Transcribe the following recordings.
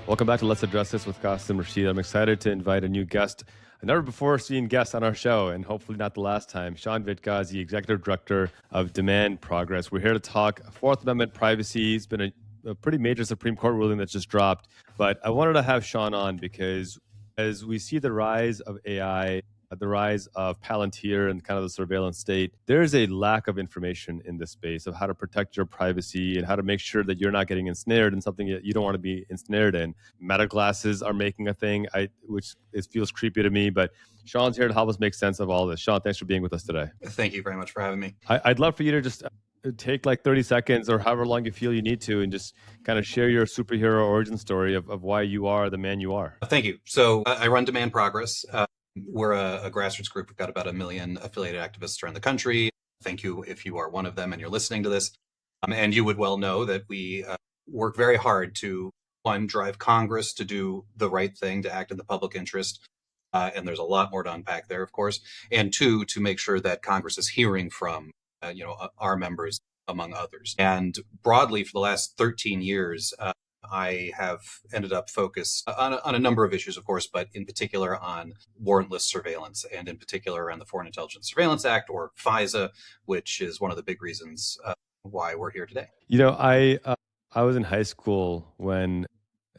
Welcome back to Let's Address This with Qasim Rashid. I'm excited to invite a new guest, a never before seen guest on our show, and hopefully not the last time. Sean Vitka is the Executive Director of Demand Progress. We're here to talk Fourth Amendment privacy. It's been a pretty major Supreme Court ruling that's just dropped, but I wanted to have Sean on because as we see the rise of AI, the rise of Palantir and kind of the surveillance state, there's a lack of information in this space of how to protect your privacy and how to make sure that you're not getting ensnared in something that you don't want to be ensnared in. Meta glasses are making a thing, which feels creepy to me, but Sean's here to help us make sense of all this. Sean, thanks for being with us today. Thank you very much for having me. I'd love for you to just take like 30 seconds or however long you feel you need to and just kind of share your superhero origin story of why you are the man you are. Thank you. So I run Demand Progress. We're a grassroots group. We've got about 1 million affiliated activists around the country. Thank you if you are one of them and you're listening to this. And you would well know that we work very hard to, one, drive Congress to do the right thing, to act in the public interest. And there's a lot more to unpack there, of course. And two, to make sure that Congress is hearing from, our members, among others. And broadly, for the last 13 years, I have ended up focused on a number of issues, of course, but in particular on warrantless surveillance, and in particular around the Foreign Intelligence Surveillance Act, or FISA, which is one of the big reasons why we're here today. I was in high school when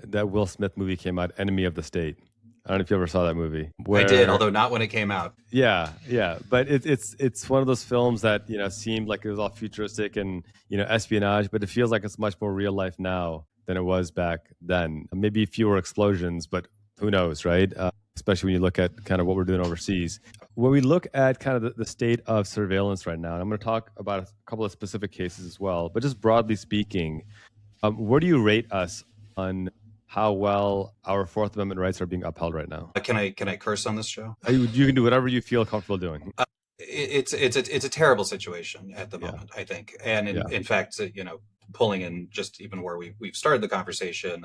that Will Smith movie came out, Enemy of the State. I don't know if you ever saw that movie. I did, although not when it came out. Yeah. But it's one of those films that, seemed like it was all futuristic and, espionage, but it feels like it's much more real life now than it was back then. Maybe fewer explosions, but who knows, right? Especially when you look at kind of what we're doing overseas. When we look at kind of the state of surveillance right now, and I'm going to talk about a couple of specific cases as well, but just broadly speaking, where do you rate us on how well our Fourth Amendment rights are being upheld right now? Can I curse on this show? You can do whatever you feel comfortable doing. It's a terrible situation at the moment, I think. And in fact, pulling in just even where we've started the conversation,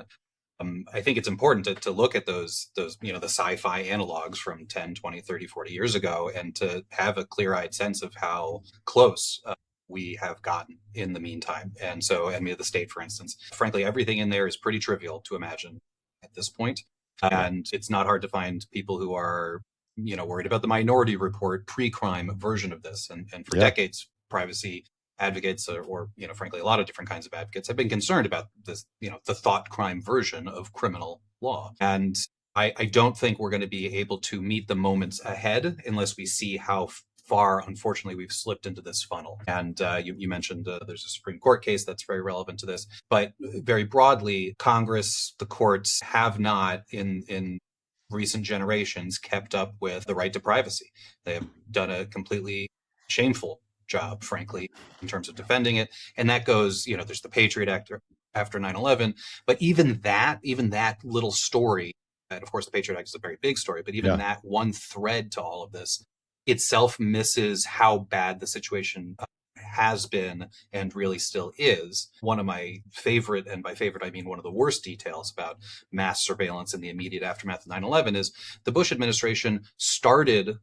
I think it's important to look at those the sci-fi analogs from 10, 20, 30, 40 years ago, and to have a clear-eyed sense of how close we have gotten in the meantime. And so Enemy of the State, for instance, frankly, everything in there is pretty trivial to imagine at this point. And it's not hard to find people who are, worried about the Minority Report pre-crime version of this. And for decades, privacy advocates or frankly, a lot of different kinds of advocates have been concerned about this, the thought crime version of criminal law. And I don't think we're going to be able to meet the moments ahead unless we see how far, unfortunately, we've slipped into this funnel. And you mentioned there's a Supreme Court case that's very relevant to this. But very broadly, Congress, the courts have not in recent generations kept up with the right to privacy. They have done a completely shameful job, frankly, in terms of defending it. And that goes, there's the Patriot Act after 9/11. But even that little story, and of course the Patriot Act is a very big story, but even that one thread to all of this itself misses how bad the situation has been and really still is. One of my favorite, and by favorite I mean one of the worst details about mass surveillance in the immediate aftermath of 9/11 is the Bush administration started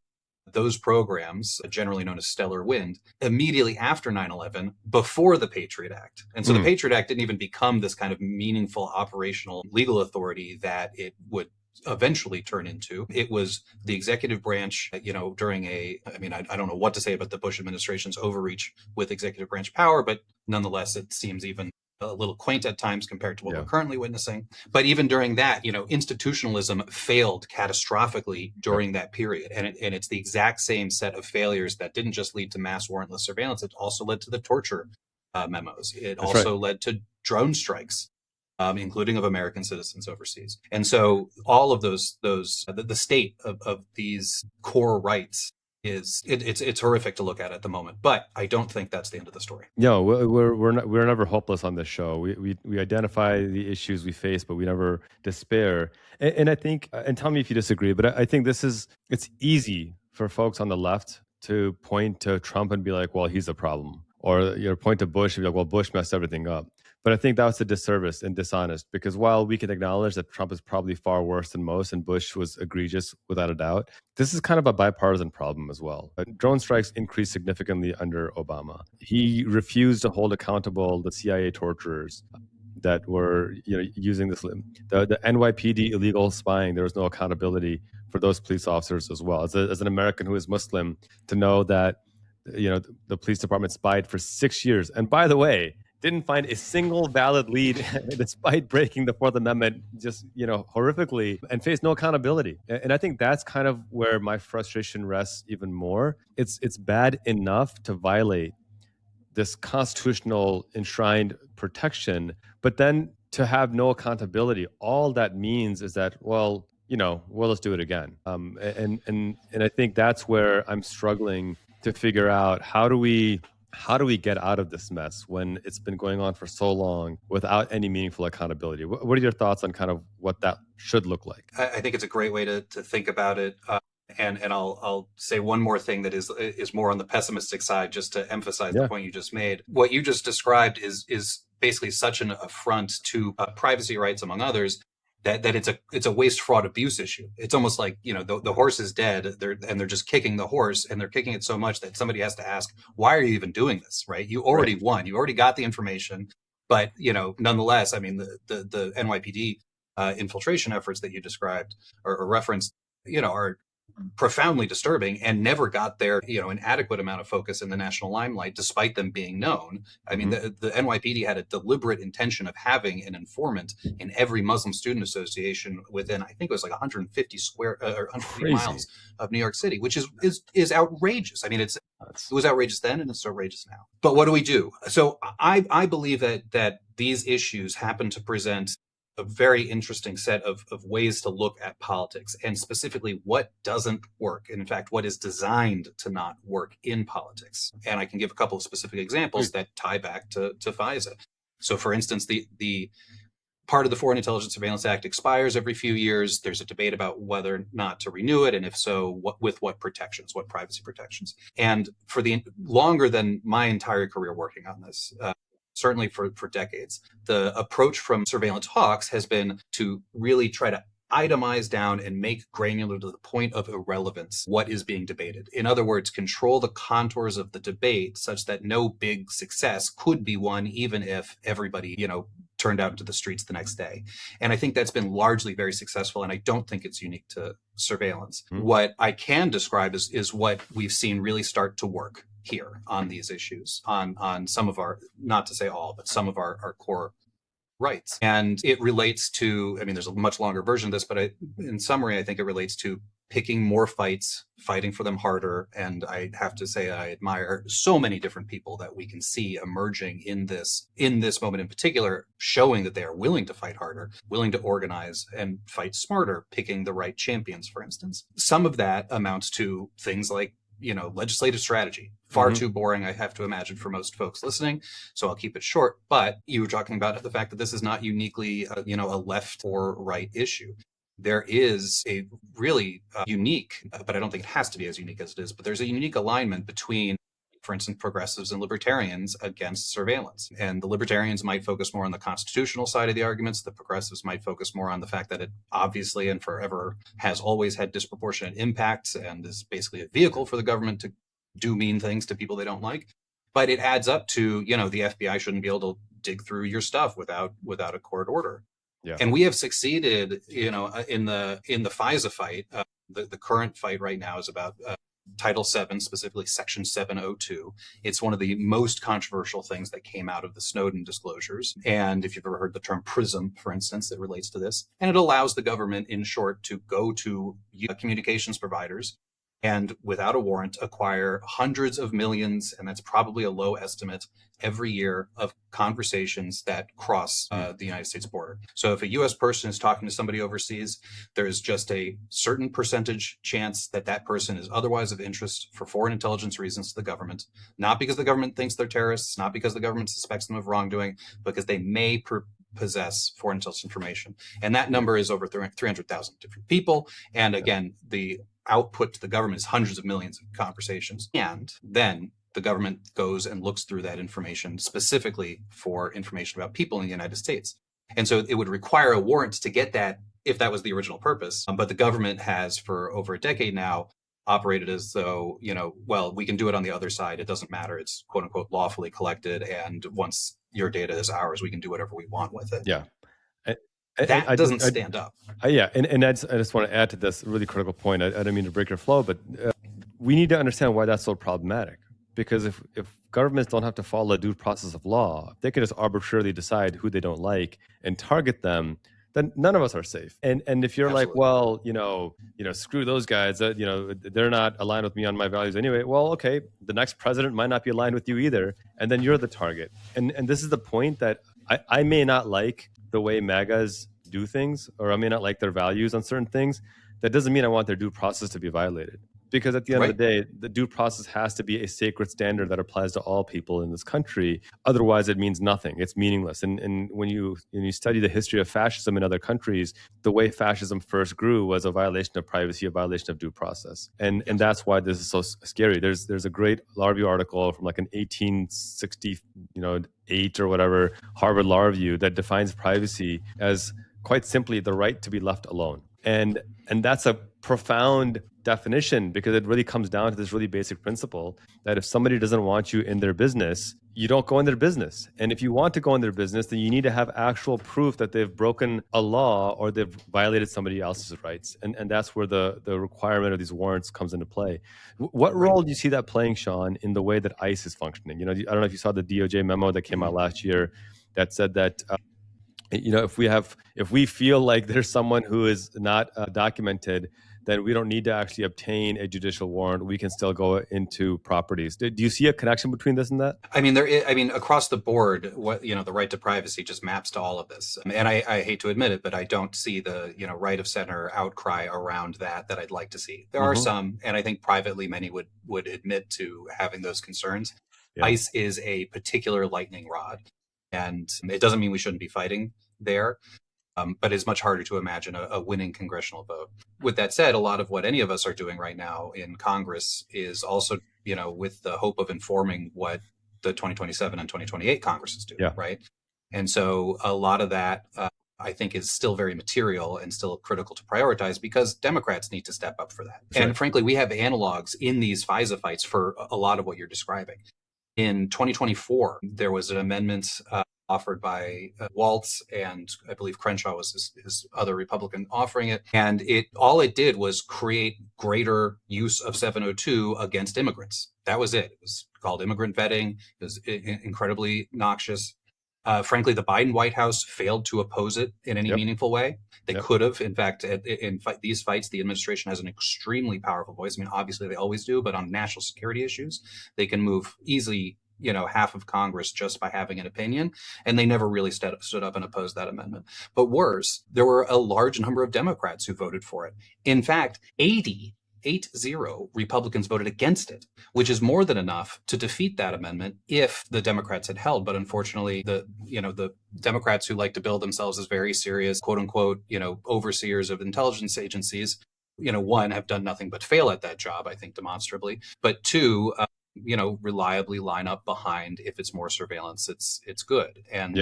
those programs, generally known as Stellar Wind, immediately after 9/11, before the Patriot Act. And so the Patriot Act didn't even become this kind of meaningful operational legal authority that it would eventually turn into. It was the executive branch, during I don't know what to say about the Bush administration's overreach with executive branch power, but nonetheless, it seems even a little quaint at times compared to what we're currently witnessing. But even during that, institutionalism failed catastrophically during that period. And it's the exact same set of failures that didn't just lead to mass warrantless surveillance. It also led to the torture memos. It also led to drone strikes, including of American citizens overseas. And so all of the state of these core rights it's horrific to look at the moment, but I don't think that's the end of the story. No, we're never hopeless on this show. We identify the issues we face, but we never despair. And I think, and tell me if you disagree, but I think it's easy for folks on the left to point to Trump and be like, well, he's a problem. Or point to Bush and be like, well, Bush messed everything up. But I think that's a disservice and dishonest, because while we can acknowledge that Trump is probably far worse than most and Bush was egregious without a doubt, this is kind of a bipartisan problem as well. Drone strikes increased significantly under Obama. He refused to hold accountable the CIA torturers. that were using this. The NYPD illegal spying, there was no accountability for those police officers as well. As an American who is Muslim, to know that the police department spied for 6 years, and by the way, didn't find a single valid lead despite breaking the Fourth Amendment just horrifically, and faced no accountability. And I think that's kind of where my frustration rests even more. It's bad enough to violate this constitutional enshrined protection, but then to have no accountability, all that means is that, well, let's do it again. And I think that's where I'm struggling to figure out how do we get out of this mess when it's been going on for so long without any meaningful accountability? What are your thoughts on kind of what that should look like? I think it's a great way to think about it. And I'll say one more thing that is more on the pessimistic side, just to emphasize the point you just made. What you just described is basically such an affront to privacy rights, among others, that it's a waste, fraud, abuse issue. It's almost like, the horse is dead, they're just kicking the horse, and they're kicking it so much that somebody has to ask, why are you even doing this? Right? You already won. You already got the information, but nonetheless, I mean, the NYPD infiltration efforts that you described or referenced, are profoundly disturbing and never got their, an adequate amount of focus in the national limelight, despite them being known. I mean, the NYPD had a deliberate intention of having an informant in every Muslim student association within, I think it was like 150 or 150 miles of New York City, which is outrageous. I mean, it was outrageous then, and it's outrageous now. But what do we do? So I believe that these issues happen to present a very interesting set of ways to look at politics, and specifically what doesn't work. And in fact, what is designed to not work in politics. And I can give a couple of specific examples that tie back to FISA. So for instance, the part of the Foreign Intelligence Surveillance Act expires every few years. There's a debate about whether or not to renew it, and if so, with what protections, what privacy protections. And for the longer than my entire career working on this, certainly for decades, the approach from surveillance hawks has been to really try to itemize down and make granular to the point of irrelevance what is being debated. In other words, control the contours of the debate such that no big success could be won, even if everybody, turned out into the streets the next day. And I think that's been largely very successful, and I don't think it's unique to surveillance. What I can describe is what we've seen really start to work here on these issues, on some of our, not to say all, but some of our core rights. And it relates to, I mean, there's a much longer version of this, but in summary, I think it relates to picking more fights, fighting for them harder. And I have to say, I admire so many different people that we can see emerging in this moment in particular, showing that they are willing to fight harder, willing to organize and fight smarter, picking the right champions, for instance. Some of that amounts to things like, legislative strategy. Far too boring, I have to imagine, for most folks listening. So I'll keep it short. But you were talking about the fact that this is not uniquely, a left or right issue. There is a really unique, but I don't think it has to be as unique as it is, but there's a unique alignment between, for instance, progressives and libertarians against surveillance. And the libertarians might focus more on the constitutional side of the arguments. The progressives might focus more on the fact that it obviously and forever has always had disproportionate impacts and is basically a vehicle for the government to do mean things to people they don't like. But it adds up to, the FBI shouldn't be able to dig through your stuff without a court order. Yeah. And we have succeeded, in the FISA fight. The current fight right now is about Title VII, specifically Section 702. It's one of the most controversial things that came out of the Snowden disclosures. And if you've ever heard the term PRISM, for instance, it relates to this. And it allows the government, in short, to go to communications providers and without a warrant acquire hundreds of millions, and that's probably a low estimate, every year of conversations that cross the United States border. So if a U.S. person is talking to somebody overseas, there is just a certain percentage chance that that person is otherwise of interest for foreign intelligence reasons to the government, not because the government thinks they're terrorists, not because the government suspects them of wrongdoing, because they may possess foreign intelligence information. And that number is over 300,000 different people. And again, the output to the government is hundreds of millions of conversations. And then the government goes and looks through that information specifically for information about people in the United States. And so it would require a warrant to get that if that was the original purpose. But the government has for over a decade now operated as though, we can do it on the other side. It doesn't matter. It's quote unquote lawfully collected. And once your data is ours. We can do whatever we want with it. Yeah. That doesn't stand up. Yeah. And I just want to add to this really critical point. I don't mean to break your flow, but we need to understand why that's so problematic. Because if governments don't have to follow the due process of law, they can just arbitrarily decide who they don't like and target them, then none of us are safe. And if you're Absolutely. like, well, screw those guys, they're not aligned with me on my values anyway. Well, okay, the next president might not be aligned with you either, and then you're the target. And this is the point that I may not like the way MAGAs do things, or I may not like their values on certain things. That doesn't mean I want their due process to be violated. Because at the end of the day, the due process has to be a sacred standard that applies to all people in this country. Otherwise, it means nothing. It's meaningless. And when you study the history of fascism in other countries, the way fascism first grew was a violation of privacy, a violation of due process. And that's why this is so scary. There's a great law review article from like an 1868 or whatever Harvard Law Review that defines privacy as quite simply the right to be left alone. And that's a profound definition, because it really comes down to this really basic principle that if somebody doesn't want you in their business, you don't go in their business. And if you want to go in their business, then you need to have actual proof that they've broken a law or they've violated somebody else's rights. And that's where the requirement of these warrants comes into play. What role do you see that playing, Sean, in the way that ICE is functioning? I don't know if you saw the DOJ memo that came out last year that said that if we feel like there's someone who is not documented, then we don't need to actually obtain a judicial warrant. We can still go into properties. Do you see a connection between this and that? I mean, across the board, the right to privacy just maps to all of this. And I hate to admit it, but I don't see the, right of center outcry around that I'd like to see. There are some, and I think privately many would admit to having those concerns. Yeah. ICE is a particular lightning rod, and it doesn't mean we shouldn't be fighting there. But it's much harder to imagine a winning congressional vote. With that said, a lot of what any of us are doing right now in Congress is also, with the hope of informing what the 2027 and 2028 Congresses do, right? And so a lot of that, I think, is still very material and still critical to prioritize, because Democrats need to step up for that. Sure. And frankly, we have analogs in these FISA fights for a lot of what you're describing. In 2024, there was an amendment offered by Waltz, and I believe Crenshaw was his other Republican offering it. And all it did was create greater use of 702 against immigrants. That was it. It was called immigrant vetting. It was incredibly noxious. Frankly, the Biden White House failed to oppose it in any meaningful way. They could have. In fact, in these fights, the administration has an extremely powerful voice. I mean, obviously they always do, but on national security issues, they can move easily half of Congress just by having an opinion, and they never really stood up and opposed that amendment. But worse, there were a large number of Democrats who voted for it. In fact, 80 Republicans voted against it, which is more than enough to defeat that amendment if the Democrats had held. But unfortunately, the Democrats who like to build themselves as very serious, quote unquote, overseers of intelligence agencies, one, have done nothing but fail at that job, I think, demonstrably. But two, reliably line up behind, if it's more surveillance, it's good. And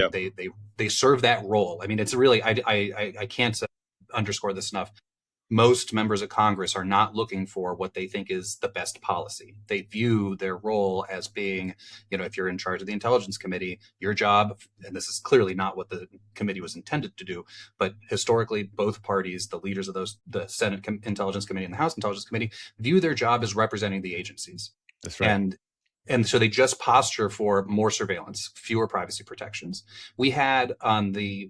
they serve that role. I mean, it's really, I can't underscore this enough. Most members of Congress are not looking for what they think is the best policy. They view their role as being, if you're in charge of the Intelligence Committee, your job, and this is clearly not what the committee was intended to do, but historically, both parties, the leaders of the Senate Intelligence Committee and the House Intelligence Committee, view their job as representing the agencies. That's right. And so they just posture for more surveillance, fewer privacy protections. We had the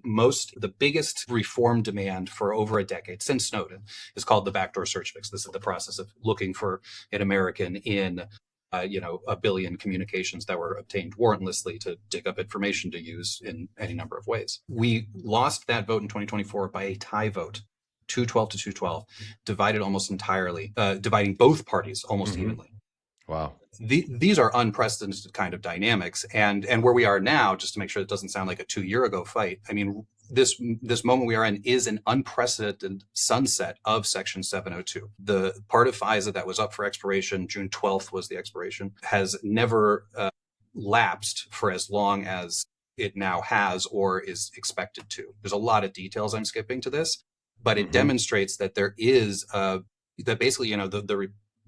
biggest reform demand for over a decade since Snowden is called the backdoor search fix. This is the process of looking for an American in a billion communications that were obtained warrantlessly to dig up information to use in any number of ways. We lost that vote in 2024 by a tie vote, 212 to 212, dividing both parties almost evenly. Wow. These are unprecedented kind of dynamics, and where we are now, just to make sure it doesn't sound like a 2 year ago fight. I mean, this moment we are in is an unprecedented sunset of Section 702. The part of FISA that was up for expiration, June 12th was the expiration, has never lapsed for as long as it now has or is expected to. There's a lot of details I'm skipping to this, but it demonstrates that there is that basically,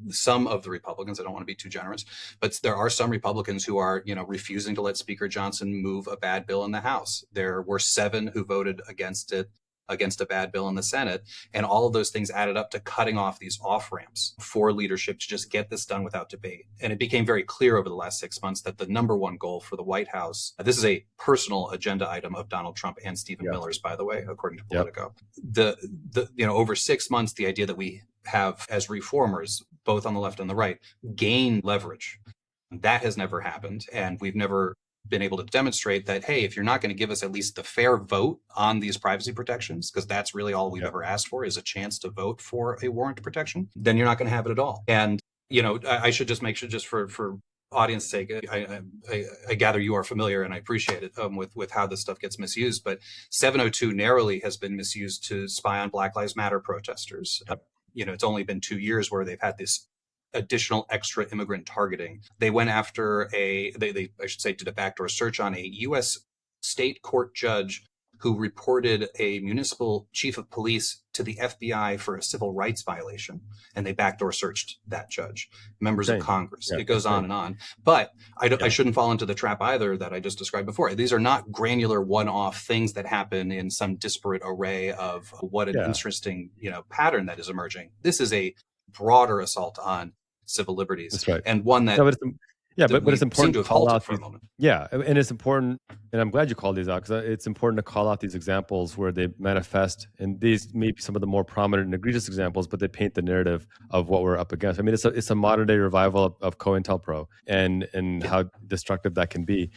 some of the Republicans, I don't want to be too generous, but there are some Republicans who are, refusing to let Speaker Johnson move a bad bill in the House. There were 7 who voted against it, against a bad bill in the Senate. And all of those things added up to cutting off these off-ramps for leadership to just get this done without debate. And it became very clear over the last 6 months that the number one goal for the White House, this is a personal agenda item of Donald Trump and Stephen Miller's, by the way, according to Politico. Over 6 months, the idea that we have as reformers, both on the left and the right, gain leverage. That has never happened. And we've never been able to demonstrate that, hey, if you're not going to give us at least the fair vote on these privacy protections, because that's really all we've ever asked for is a chance to vote for a warrant protection, then you're not going to have it at all. And, I should just make sure, just for audience sake, I gather you are familiar, and I appreciate it, with how this stuff gets misused, but 702 narrowly has been misused to spy on Black Lives Matter protesters. It's only been 2 years where they've had this additional extra immigrant targeting. They went after they did a backdoor search on a U.S. state court judge who reported a municipal chief of police to the FBI for a civil rights violation. And they backdoor searched that judge, members of Congress. It goes on and on. But I shouldn't fall into the trap either that I just described before. These are not granular one-off things that happen in some disparate array of what an interesting, pattern that is emerging. This is a broader assault on civil liberties. That's right. And one that but it's important to to call out for a moment. Yeah, and it's important, and I'm glad you called these out, because it's important to call out these examples where they manifest, and these may be some of the more prominent and egregious examples, but they paint the narrative of what we're up against. I mean, it's a modern day revival of COINTELPRO and how destructive that can be.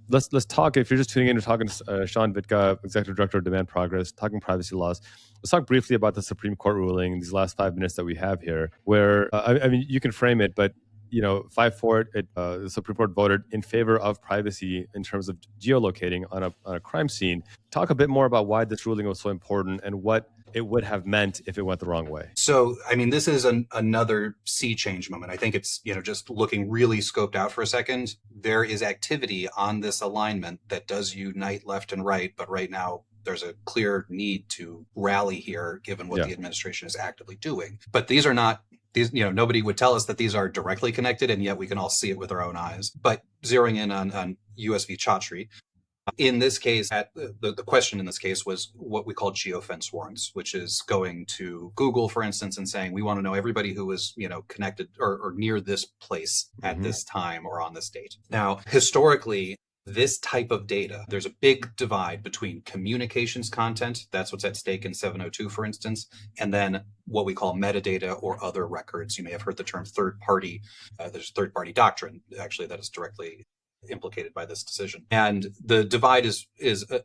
Let's talk. If you're just tuning in, we're talking to Sean Vitka, Executive Director of Demand Progress, talking privacy laws. Let's talk briefly about the Supreme Court ruling in these last 5 minutes that we have here, where I mean, you can frame it, but 5-4, the Supreme Court voted in favor of privacy in terms of geolocating on a crime scene. Talk a bit more about why this ruling was so important and what it would have meant if it went the wrong way. So, I mean, this is another sea change moment. I think it's, just looking really scoped out for a second. There is activity on this alignment that does unite left and right, but right now there's a clear need to rally here, given what the administration is actively doing. But these are not, nobody would tell us that these are directly connected, and yet we can all see it with our own eyes. But zeroing in on US v. Chaudhry, in this case, the question in this case was what we call geofence warrants, which is going to Google, for instance, and saying, we want to know everybody who was, connected or near this place at this time or on this date. Now, historically, this type of data, there's a big divide between communications content, that's what's at stake in 702, for instance, and then what we call metadata or other records. You may have heard the term third party. There's third-party doctrine, actually, that is directly implicated by this decision. And the divide is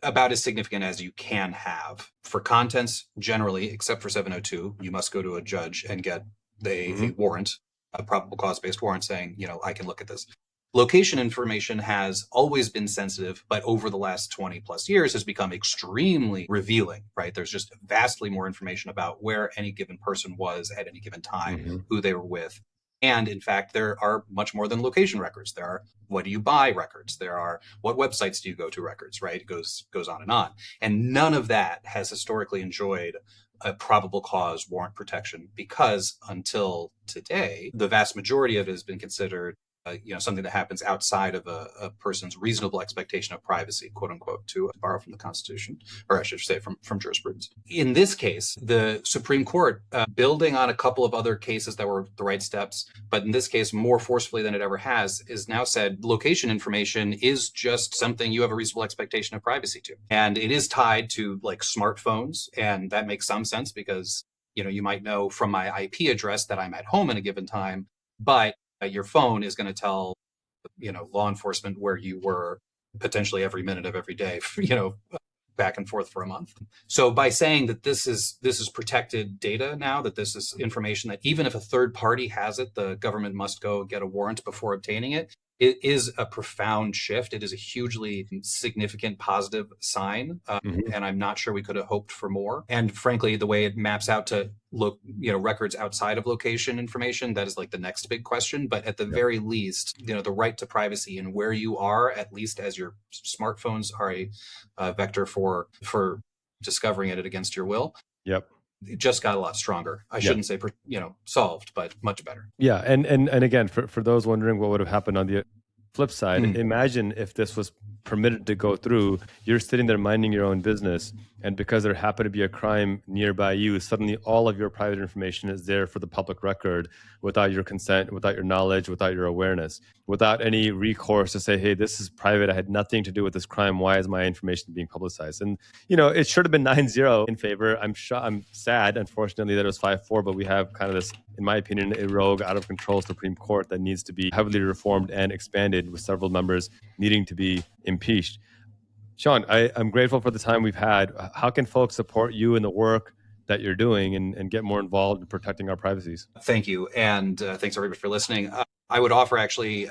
about as significant as you can have. For contents, generally, except for 702, you must go to a judge and get a warrant, a probable cause-based warrant saying, I can look at this. Location information has always been sensitive, but over the last 20 plus years has become extremely revealing, right? There's just vastly more information about where any given person was at any given time, who they were with. And in fact, there are much more than location records. There are what do you buy records. There are what websites do you go to records, right? It goes on and on. And none of that has historically enjoyed a probable cause warrant protection, because until today, the vast majority of it has been considered something that happens outside of a person's reasonable expectation of privacy, quote unquote, to borrow from the Constitution, or I should say from jurisprudence. In this case, the Supreme Court, building on a couple of other cases that were the right steps, but in this case, more forcefully than it ever has, is now said location information is just something you have a reasonable expectation of privacy to. And it is tied to like smartphones. And that makes some sense because, you might know from my IP address that I'm at home at a given time, but your phone is going to tell, law enforcement where you were potentially every minute of every day, back and forth for a month. So by saying that this is protected data now, that this is information that even if a third party has it, the government must go get a warrant before obtaining it. It is a profound shift. It is a hugely significant positive sign. And I'm not sure we could have hoped for more. And frankly, the way it maps out to records outside of location information, that is like the next big question. But at the very least, the right to privacy and where you are, at least as your smartphones are a vector for discovering it against your will. Yep. it just got a lot stronger. I shouldn't say, solved, but much better. Yeah. And again, for those wondering what would have happened on the flip side, imagine if this was permitted to go through, you're sitting there minding your own business, and because there happened to be a crime nearby you, suddenly all of your private information is there for the public record without your consent, without your knowledge, without your awareness, without any recourse to say, hey, this is private. I had nothing to do with this crime. Why is my information being publicized? And, it should have been 9-0 in favor. I'm sad, unfortunately, that it was 5-4, but we have kind of this, in my opinion, a rogue, out of control Supreme Court that needs to be heavily reformed and expanded, with several members needing to be impeached. Sean, I'm grateful for the time we've had. How can folks support you in the work that you're doing and get more involved in protecting our privacies? Thank you. And thanks everybody for listening. I would offer actually,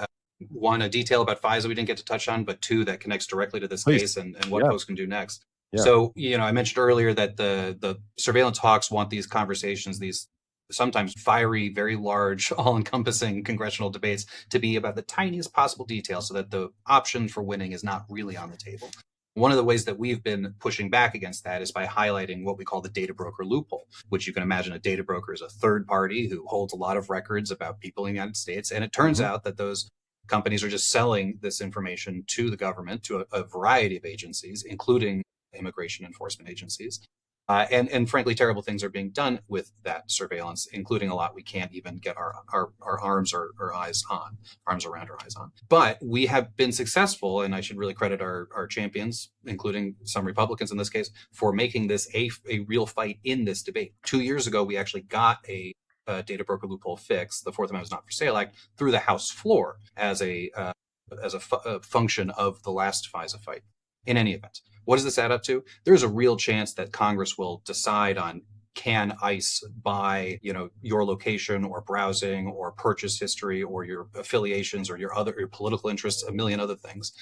one, a detail about FISA we didn't get to touch on, but two, that connects directly to this case and what folks can do next. Yeah. So, I mentioned earlier that the surveillance hawks want these conversations, these sometimes fiery, very large, all-encompassing congressional debates to be about the tiniest possible detail so that the option for winning is not really on the table. One of the ways that we've been pushing back against that is by highlighting what we call the data broker loophole, which you can imagine a data broker is a third party who holds a lot of records about people in the United States. And it turns out that those companies are just selling this information to the government, to a variety of agencies, including immigration enforcement agencies. And frankly, terrible things are being done with that surveillance, including a lot we can't even get our arms or eyes on, arms around our eyes on. But we have been successful, and I should really credit our champions, including some Republicans in this case, for making this a real fight in this debate. 2 years ago, we actually got a data broker loophole fix, the Fourth Amendment Not for Sale Act, through the House floor as a function of the last FISA fight. In any event, what does this add up to? There's a real chance that Congress will decide on, can ICE buy, your location or browsing or purchase history or your affiliations or your political interests, a million other things,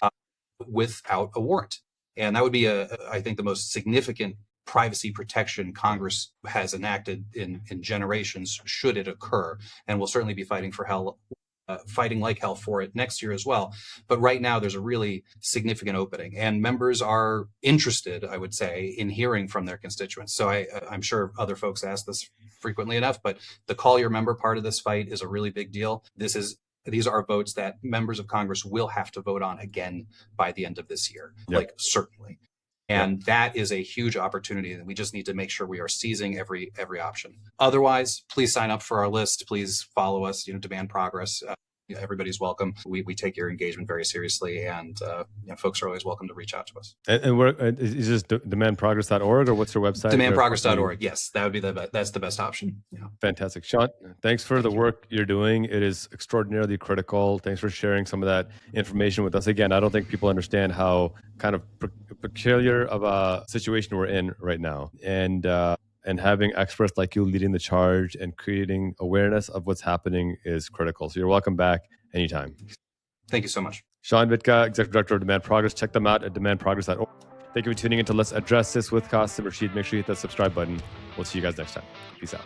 without a warrant. And that would be I think the most significant privacy protection Congress has enacted in generations, should it occur. And we'll certainly be fighting like hell for it next year as well. But right now, there's a really significant opening, and members are interested, I would say, in hearing from their constituents. So I'm sure other folks ask this frequently enough, but the call your member part of this fight is a really big deal. These are votes that members of Congress will have to vote on again by the end of this year, certainly. And that is a huge opportunity, and we just need to make sure we are seizing every option. Otherwise, please sign up for our list. Please follow us, demand progress. Everybody's welcome. We take your engagement very seriously, and folks are always welcome to reach out to us. And is this demandprogress.org, or what's your website? Demandprogress.org. Yes, that would be that's the best option. Yeah. Fantastic. Sean, thanks for the work you're doing. It is extraordinarily critical. Thanks for sharing some of that information with us. Again, I don't think people understand how kind of peculiar of a situation we're in right now. And having experts like you leading the charge and creating awareness of what's happening is critical. So you're welcome back anytime. Thank you so much. Sean Vitka, Executive Director of Demand Progress. Check them out at demandprogress.org. Thank you for tuning in to Let's Address This with Qasim Rashid. Make sure you hit that subscribe button. We'll see you guys next time. Peace out.